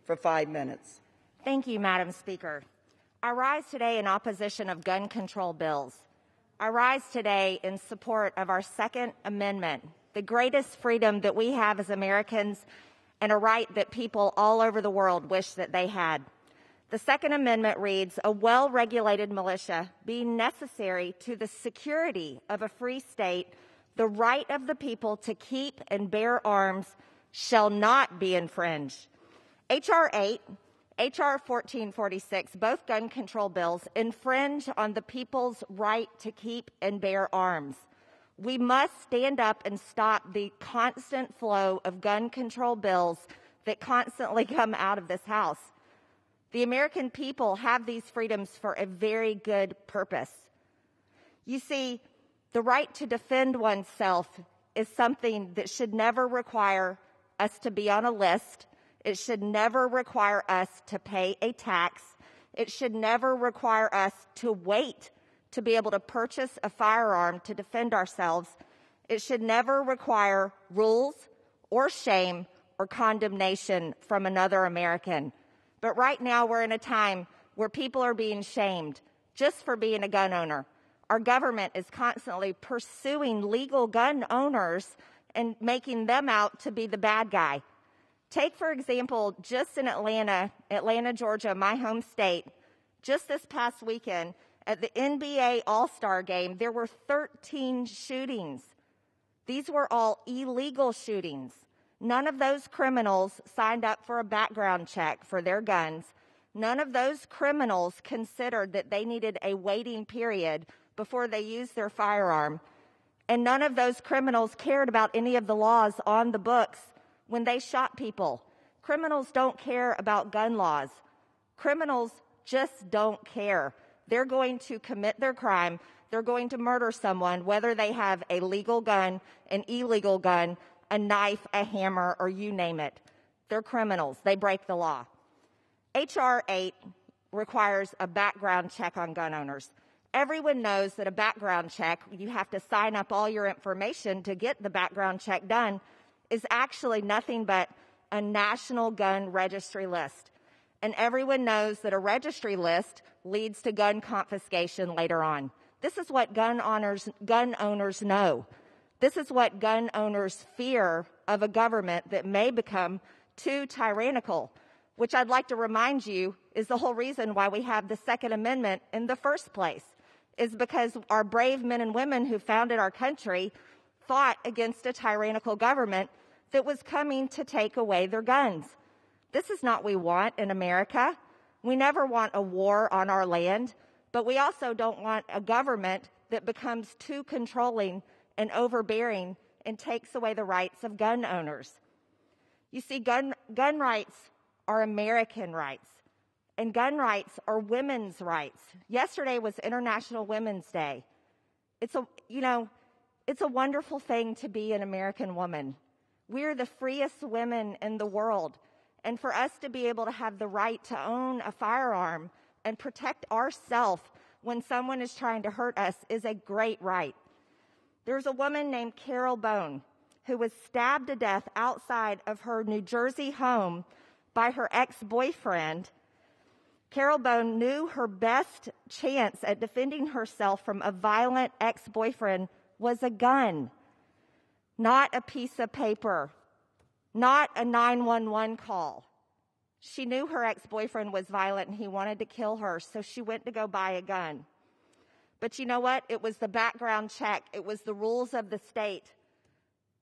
for 5 minutes. Thank you, Madam Speaker. I rise today in opposition of gun control bills. I rise today in support of our Second Amendment, the greatest freedom that we have as Americans and a right that people all over the world wish that they had. The Second Amendment reads, "A well-regulated militia being necessary to the security of a free state, the right of the people to keep and bear arms shall not be infringed." H.R. 8, H.R. 1446, both gun control bills, infringe on the people's right to keep and bear arms. We must stand up and stop the constant flow of gun control bills that constantly come out of this House. The American people have these freedoms for a very good purpose. You see, the right to defend oneself is something that should never require us to be on a list. It should never require us to pay a tax. It should never require us to wait to be able to purchase a firearm to defend ourselves. It should never require rules or shame or condemnation from another American. But right now we're in a time where people are being shamed just for being a gun owner. Our government is constantly pursuing legal gun owners and making them out to be the bad guy. Take, for example, just in Atlanta, Georgia, my home state, just this past weekend at the NBA All-Star Game, there were 13 shootings. These were all illegal shootings. None of those criminals signed up for a background check for their guns. None of those criminals considered that they needed a waiting period before they used their firearm. And none of those criminals cared about any of the laws on the books when they shot people. Criminals don't care about gun laws. Criminals just don't care. They're going to commit their crime. They're going to murder someone, whether they have a legal gun, an illegal gun, a knife, a hammer, or you name it. They're criminals. They break the law. H.R. 8 requires a background check on gun owners. Everyone knows that a background check, you have to sign up all your information to get the background check done, is actually nothing but a national gun registry list. And everyone knows that a registry list leads to gun confiscation later on. This is what gun owners know. This is what gun owners fear of a government that may become too tyrannical, which I'd like to remind you is the whole reason why we have the Second Amendment in the first place, is because our brave men and women who founded our country fought against a tyrannical government that was coming to take away their guns. This is not what we want in America. We never want a war on our land, but we also don't want a government that becomes too controlling and overbearing and takes away the rights of gun owners. You see, gun rights are American rights, and gun rights are women's rights. Yesterday was International Women's Day. It's a wonderful thing to be an American woman. We're the freest women in the world. And for us to be able to have the right to own a firearm and protect ourselves when someone is trying to hurt us is a great right. There's a woman named Carol Bone who was stabbed to death outside of her New Jersey home by her ex-boyfriend. Carol Bone knew her best chance at defending herself from a violent ex-boyfriend was a gun, not a piece of paper, not a 911 call. She knew her ex-boyfriend was violent and he wanted to kill her, so she went to go buy a gun. But you know what? It was the background check. It was the rules of the state,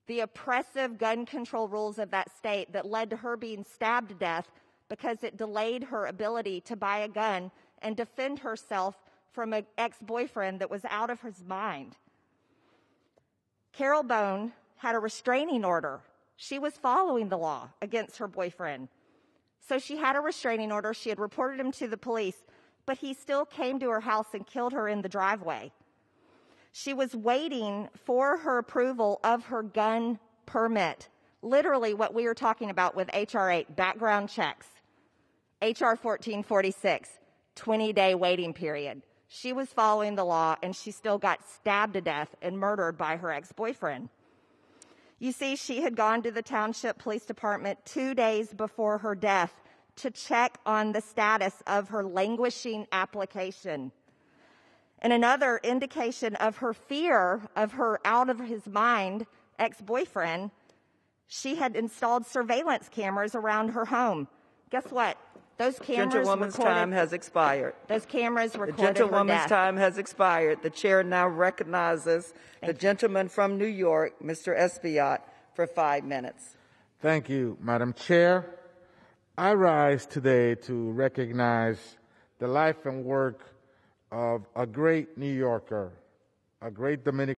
the oppressive gun control rules of that state that led to her being stabbed to death because it delayed her ability to buy a gun and defend herself from an ex-boyfriend that was out of his mind. Carol Bone had a restraining order. She was following the law against her boyfriend. So she had a restraining order. She had reported him to the police, but he still came to her house and killed her in the driveway. She was waiting for her approval of her gun permit. Literally what we were talking about with H.R. 8, background checks. H.R. 1446, 20-day waiting period. She was following the law, and she still got stabbed to death and murdered by her ex-boyfriend. You see, she had gone to the township police department 2 days before her death to check on the status of her languishing application. And another indication of her fear of her out-of-his-mind ex-boyfriend, she had installed surveillance cameras around her home. Guess what? Those cameras Gentlewoman's time has expired. Those cameras recorded The gentlewoman's her death. time has expired. The chair now recognizes the gentleman from New York, Mr. Esbiat, for 5 minutes. Thank you, Madam Chair. I rise today to recognize the life and work of a great New Yorker, a great Dominican